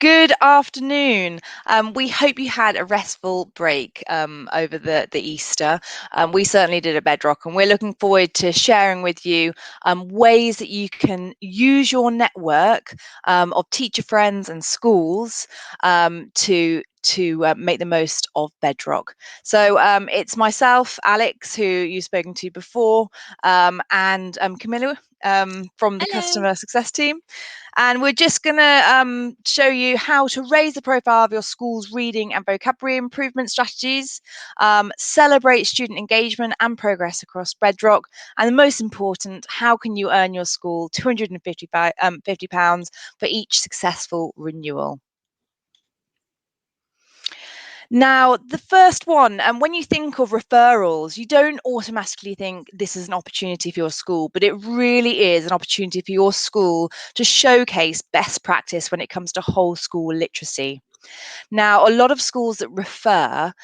Good afternoon. We hope you had a restful break over the Easter. We certainly did at Bedrock, and we're looking forward to sharing with you ways that you can use your network of teacher friends and schools to make the most of Bedrock. So it's myself, Alex, who you've spoken to before, and Camilla from the Hello. customer success team. And we're just going to show you how to raise the profile of your school's reading and vocabulary improvement strategies, celebrate student engagement and progress across Bedrock, and the most important, how can you earn your school £250 for each successful renewal. Now, the first one, and when you think of referrals, you don't automatically think this is an opportunity for your school, but it really is an opportunity for your school to showcase best practice when it comes to whole school literacy. Now, a lot of schools that refer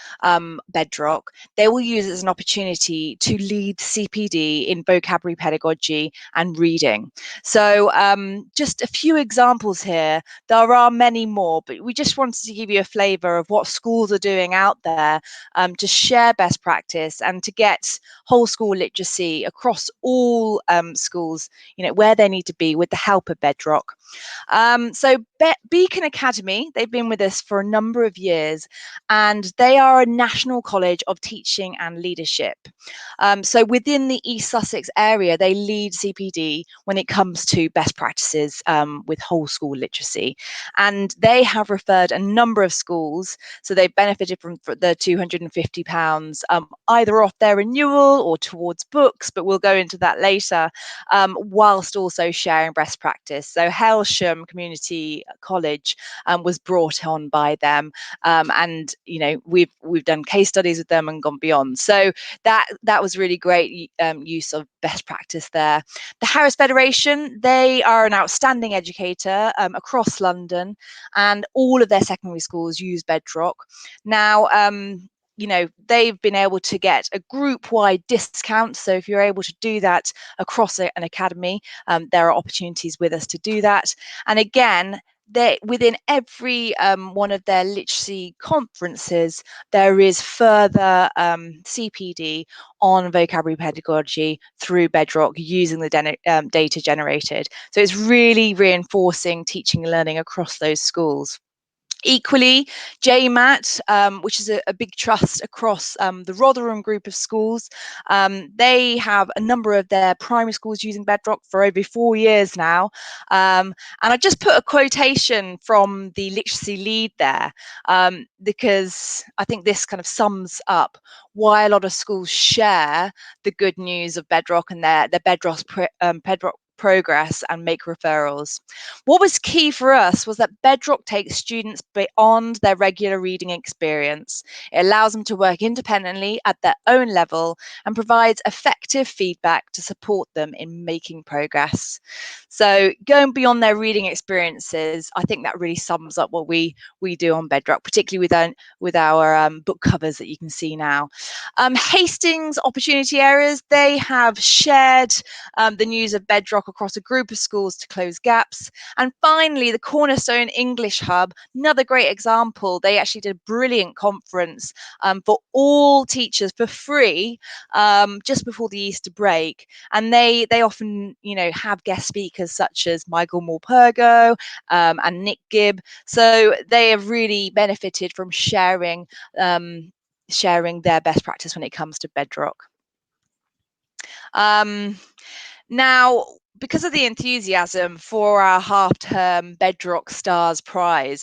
Bedrock, they will use it as an opportunity to lead CPD in vocabulary pedagogy and reading. So just a few examples here. There are many more, but we just wanted to give you a flavour of what schools are doing out there to share best practice and to get whole school literacy across all schools, where they need to be with the help of Bedrock. So Beacon Academy, they've been with us for a number of years, and they are a national college of teaching and leadership. So within the East Sussex area, they lead CPD when it comes to best practices with whole school literacy. And they have referred a number of schools, so they've benefited from the £250 either off their renewal or towards books, but we'll go into that later, whilst also sharing best practice. So Hailsham Community College was brought on by them, and we've done case studies with them and gone beyond. So that was really great use of best practice there. The Harris Federation, they are an outstanding educator across London, and all of their secondary schools use Bedrock. Now, they've been able to get a group-wide discount. So if you're able to do that across an academy, there are opportunities with us to do that. And again, within every one of their literacy conferences, there is further CPD on vocabulary pedagogy through Bedrock using the data generated. So it's really reinforcing teaching and learning across those schools. Equally, JMAT, which is a big trust across the Rotherham group of schools, they have a number of their primary schools using Bedrock for over 4 years now. And I just put a quotation from the literacy lead there, because I think this kind of sums up why a lot of schools share the good news of Bedrock and their Bedrock progress and make referrals. What was key for us was that Bedrock takes students beyond their regular reading experience. It allows them to work independently at their own level and provides effective feedback to support them in making progress. So going beyond their reading experiences, I think that really sums up what we do on Bedrock, particularly with our book covers that you can see now. Hastings Opportunity Areas, they have shared the news of Bedrock across a group of schools to close gaps. And finally, the Cornerstone English Hub, another great example. They actually did a brilliant conference for all teachers for free just before the Easter break. And they often, have guest speakers such as Michael Morpurgo and Nick Gibb. So they have really benefited from sharing their best practice when it comes to Bedrock. Now, because of the enthusiasm for our half-term Bedrock Stars prize,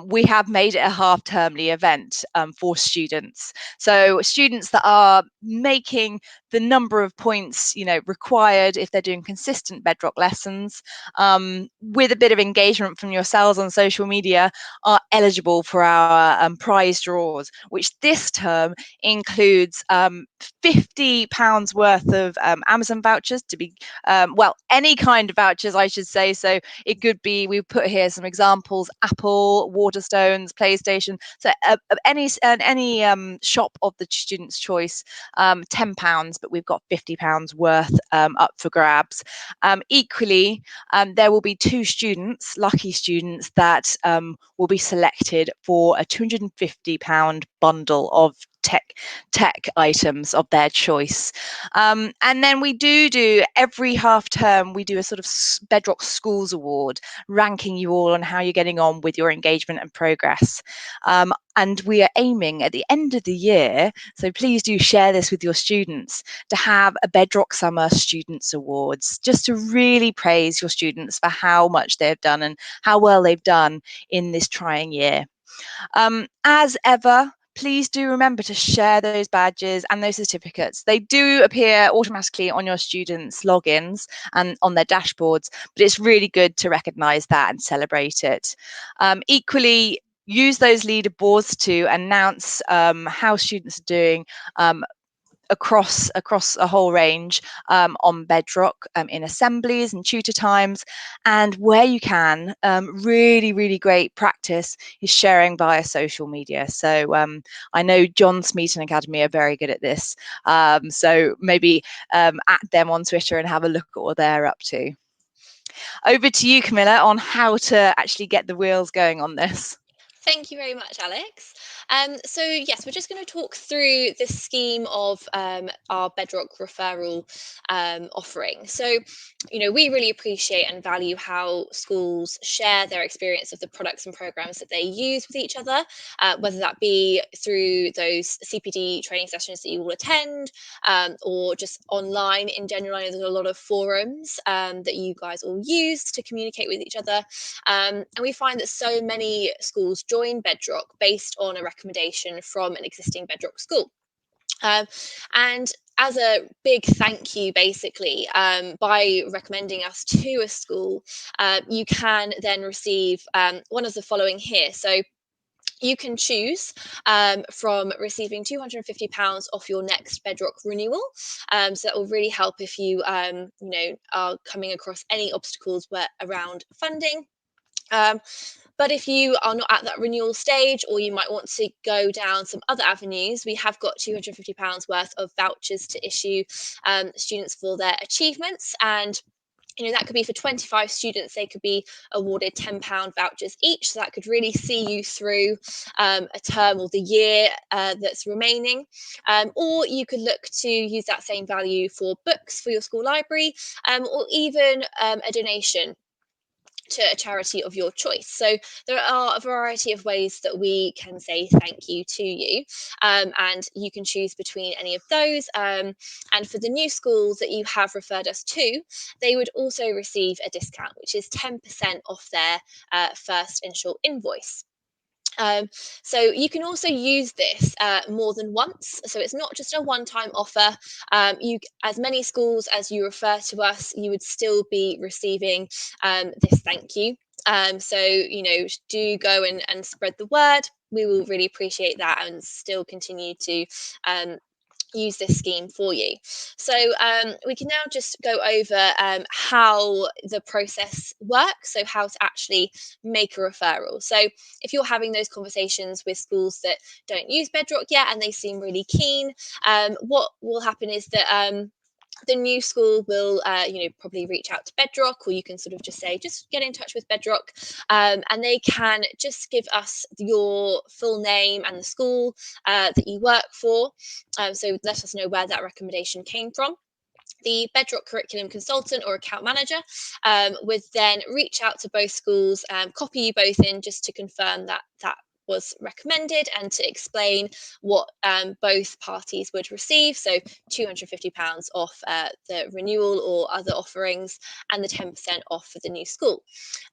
we have made it a half-termly event for students. So students that are making the number of points, required if they're doing consistent Bedrock lessons, with a bit of engagement from yourselves on social media, are eligible for our prize draws, which this term includes £50 worth of Amazon vouchers to be, any kind of vouchers, I should say. So it could be, we put here some examples: Apple, Waterstones, PlayStation. So any shop of the student's choice, £10, but we've got £50 worth up for grabs. Equally, there will be 2 students, lucky students, that will be selected for a £250 bundle of tech items of their choice. And then we do every half term, we do a sort of Bedrock Schools Award, ranking you all on how you're getting on with your engagement and progress. And we are aiming at the end of the year, so please do share this with your students, to have a Bedrock Summer Students Awards, just to really praise your students for how much they've done and how well they've done in this trying year. As ever, please do remember to share those badges and those certificates. They do appear automatically on your students' logins and on their dashboards, but it's really good to recognise that and celebrate it. Equally, use those leaderboards to announce how students are doing across a whole range on Bedrock, in assemblies and tutor times, and where you can, really great practice is sharing via social media. So I know John Smeaton Academy are very good at this, so maybe at them on Twitter and have a look at what they're up to. Over to you, Camilla, on how to actually get the wheels going on this. Thank you very much, Alex. So yes, we're just going to talk through the scheme of our Bedrock referral offering. So, we really appreciate and value how schools share their experience of the products and programs that they use with each other, whether that be through those CPD training sessions that you will attend, or just online in general. I know there's a lot of forums that you guys all use to communicate with each other. And we find that so many schools join Bedrock based on a recommendation from an existing Bedrock school. And as a big thank you, basically, by recommending us to a school, you can then receive one of the following here. So you can choose from receiving £250 off your next Bedrock renewal. So that will really help if you, are coming across any obstacles around funding. But if you are not at that renewal stage, or you might want to go down some other avenues, we have got £250 worth of vouchers to issue students for their achievements. And that could be for 25 students, they could be awarded £10 vouchers each. So that could really see you through a term or the year that's remaining. Or you could look to use that same value for books for your school library, or even a donation to a charity of your choice. So there are a variety of ways that we can say thank you to you, and you can choose between any of those. And for the new schools that you have referred us to, they would also receive a discount, which is 10% off their first initial invoice. So you can also use this more than once. So it's not just a one-time offer. As many schools as you refer to us, you would still be receiving this thank you. So do go and spread the word. We will really appreciate that, and still continue to use this scheme for you. So we can now just go over how the process works, so how to actually make a referral. So if you're having those conversations with schools that don't use Bedrock yet and they seem really keen, what will happen is that the new school will, probably reach out to Bedrock, or you can sort of just say, just get in touch with Bedrock, and they can just give us your full name and the school that you work for. So let us know where that recommendation came from. The Bedrock curriculum consultant or account manager would then reach out to both schools, copy you both in just to confirm that was recommended, and to explain what both parties would receive. So £250 off the renewal or other offerings, and the 10% off for the new school.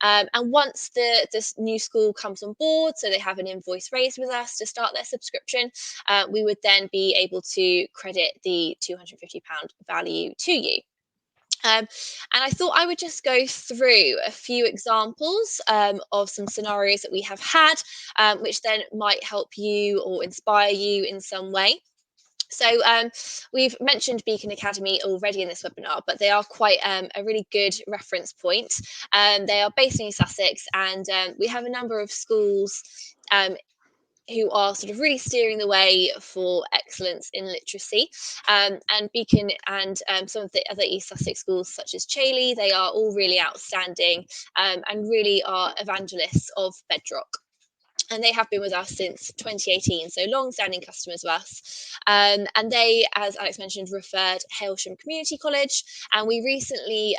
And once this new school comes on board, so they have an invoice raised with us to start their subscription, we would then be able to credit the £250 value to you. And I thought I would just go through a few examples of some scenarios that we have had, which then might help you or inspire you in some way. So we've mentioned Beacon Academy already in this webinar, but they are quite a really good reference point. They are based in East Sussex, and we have a number of schools who are sort of really steering the way for excellence in literacy. And Beacon and some of the other East Sussex schools, such as Chailey, they are all really outstanding and really are evangelists of Bedrock. And they have been with us since 2018, so long-standing customers of us. And they, as Alex mentioned, referred Hailsham Community College, and we recently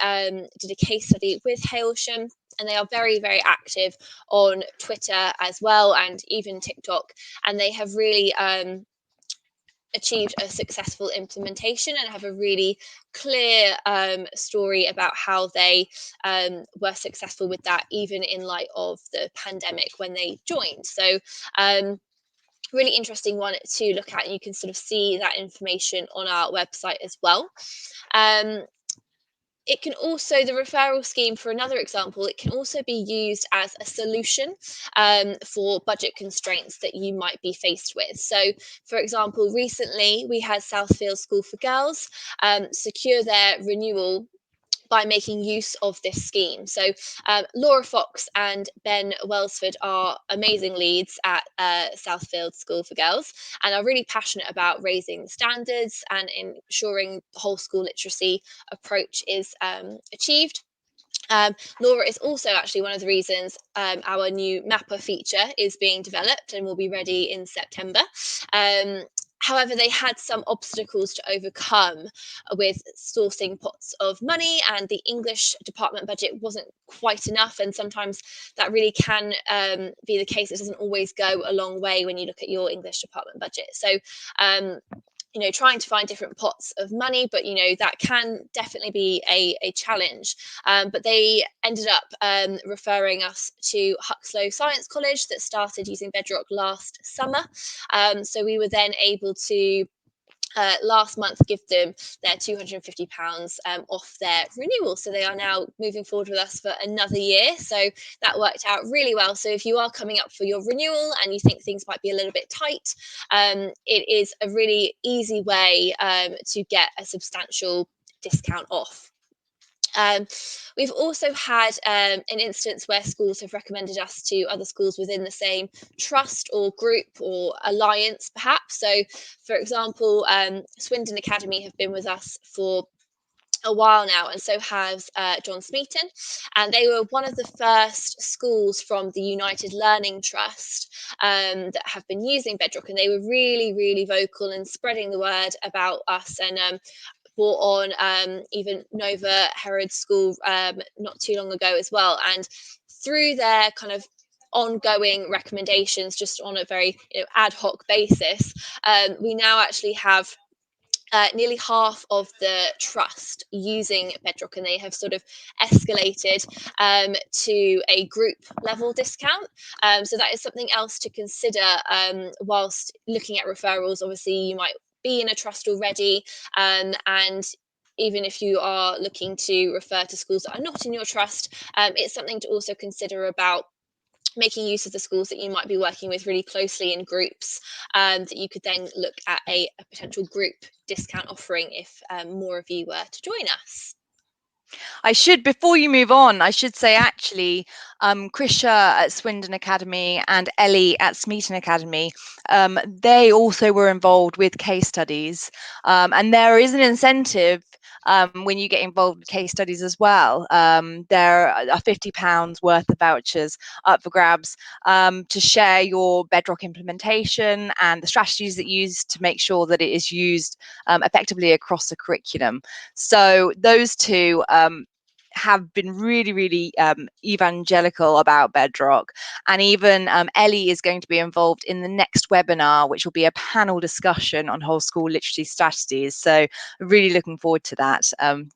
did a case study with Hailsham, and they are very, very active on Twitter as well, and even TikTok, and they have really achieved a successful implementation and have a really clear story about how they were successful with that, even in light of the pandemic when they joined. So really interesting one to look at, and you can sort of see that information on our website as well. It can also, the referral scheme, for another example, it can also be used as a solution for budget constraints that you might be faced with. So, for example, recently we had Southfield School for Girls secure their renewal by making use of this scheme. So Laura Fox and Ben Welsford are amazing leads at Southfield School for Girls, and are really passionate about raising standards and ensuring the whole school literacy approach is achieved. Laura is also actually one of the reasons our new Mapper feature is being developed and will be ready in September. However, they had some obstacles to overcome with sourcing pots of money, and the English department budget wasn't quite enough. And sometimes that really can be the case. It doesn't always go a long way when you look at your English department budget. So, trying to find different pots of money, but that can definitely be a challenge. But they ended up referring us to Huxlow Science College that started using Bedrock last summer. So we were then able to last month give them their £250 off their renewal. So they are now moving forward with us for another year. So that worked out really well. So if you are coming up for your renewal and you think things might be a little bit tight, it is a really easy way to get a substantial discount off. We've also had an instance where schools have recommended us to other schools within the same trust or group or alliance, perhaps. So, for example, Swindon Academy have been with us for a while now, and so has John Smeaton, and they were one of the first schools from the United Learning Trust that have been using Bedrock, and they were really, really vocal in spreading the word about us, and brought on even Nova Herod School not too long ago as well. And through their kind of ongoing recommendations, just on a very ad hoc basis, we now actually have nearly half of the trust using Bedrock, and they have sort of escalated to a group level discount. So that is something else to consider whilst looking at referrals. Obviously, you might be in a trust already, and even if you are looking to refer to schools that are not in your trust, it's something to also consider about making use of the schools that you might be working with really closely in groups, that you could then look at a potential group discount offering if more of you were to join us. Before you move on, I should say actually, Krisha at Swindon Academy and Ellie at Smeaton Academy, they also were involved with case studies, and there is an incentive when you get involved with case studies as well. There are £50 worth of vouchers up for grabs to share your Bedrock implementation and the strategies that you use to make sure that it is used effectively across the curriculum. So those two have been really, really evangelical about Bedrock. And even Ellie is going to be involved in the next webinar, which will be a panel discussion on whole school literacy strategies. So really looking forward to that.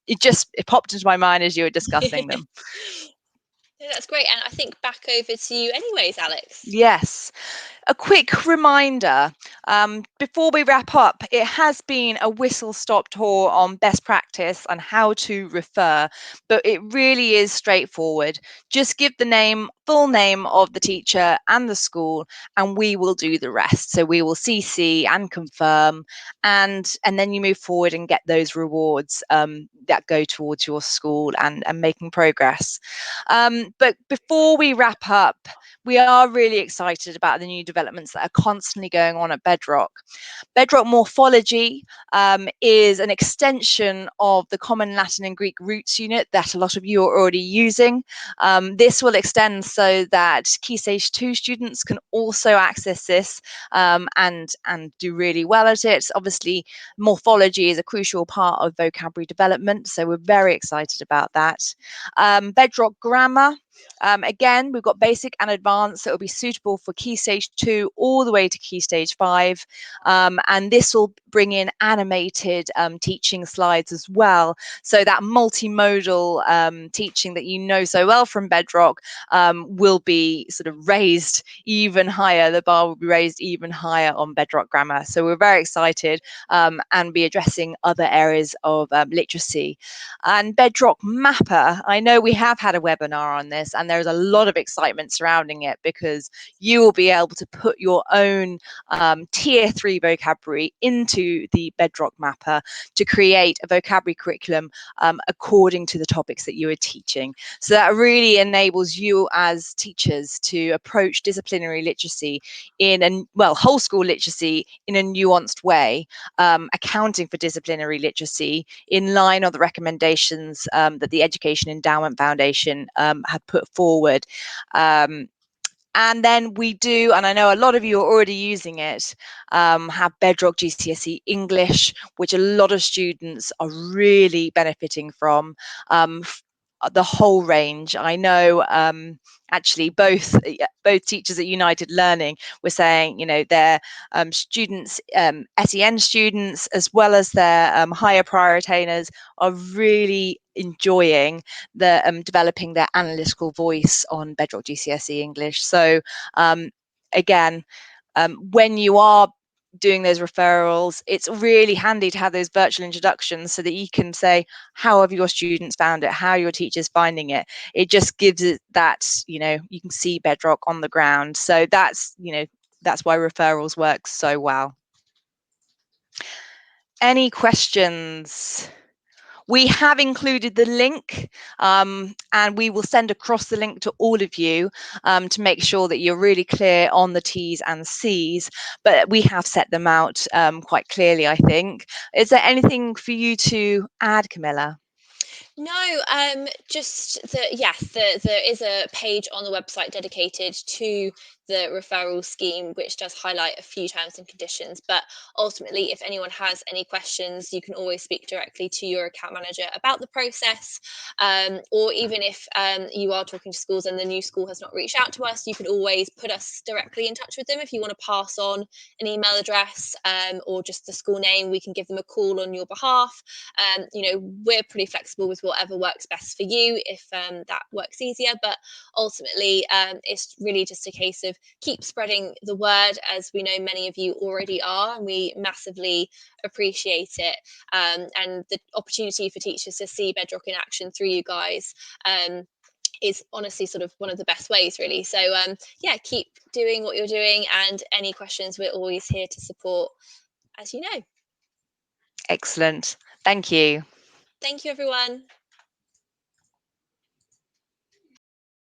It popped into my mind as you were discussing them. That's great. And I think back over to you anyways, Alex. Yes. A quick reminder, before we wrap up, it has been a whistle-stop tour on best practice and how to refer, but it really is straightforward. Just give the full name of the teacher and the school, and we will do the rest. So we will CC and confirm, and then you move forward and get those rewards that go towards your school and making progress. But before we wrap up, we are really excited about the new developments that are constantly going on at Bedrock. Bedrock Morphology is an extension of the Common Latin and Greek Roots unit that a lot of you are already using. This will extend so that Key Stage 2 students can also access this and do really well at it. Obviously, morphology is a crucial part of vocabulary development, so we're very excited about that. Bedrock Grammar. Again, we've got basic and advanced, so it'll be suitable for Key Stage 2 all the way to Key Stage 5. And this will bring in animated teaching slides as well. So that multimodal teaching that you know so well from Bedrock will be sort of raised even higher. The bar will be raised even higher on Bedrock Grammar. So we're very excited and be addressing other areas of literacy. And Bedrock Mapper, I know we have had a webinar on this, and there's a lot of excitement surrounding it because you will be able to put your own tier 3 vocabulary into the Bedrock Mapper to create a vocabulary curriculum according to the topics that you are teaching. So that really enables you as teachers to approach disciplinary literacy whole school literacy in a nuanced way, accounting for disciplinary literacy in line of the recommendations that the Education Endowment Foundation have put forward. And then we do, and I know a lot of you are already using it, have Bedrock GCSE English, which a lot of students are really benefiting from. The whole range. I know actually both teachers at United Learning were saying, you know, their students, SEN students, as well as their higher prior attainers, are really enjoying the developing their analytical voice on Bedrock GCSE English. So again, when you are doing those referrals, it's really handy to have those virtual introductions so that you can say, how have your students found it? How are your teachers finding it? It just gives it that, you know, you can see Bedrock on the ground. So that's, you know, that's why referrals work so well. Any questions? We have included the link and we will send across the link to all of you to make sure that you're really clear on the T's and C's, but we have set them out quite clearly, I think. Is there anything for you to add, Camilla? No, just that, yes, there is a page on the website dedicated to the referral scheme, which does highlight a few terms and conditions. But ultimately, if anyone has any questions, you can always speak directly to your account manager about the process. Or even if you are talking to schools and the new school has not reached out to us, you can always put us directly in touch with them. If you want to pass on an email address or just the school name, we can give them a call on your behalf. You know, we're pretty flexible with whatever works best for you, if that works easier. But ultimately, it's really just a case of keep spreading the word, as we know many of you already are, and we massively appreciate it. And the opportunity for teachers to see Bedrock in action through you guys is honestly sort of one of the best ways, really. So yeah, keep doing what you're doing, and any questions, we're always here to support, as you know. Excellent. Thank you. Thank you, everyone.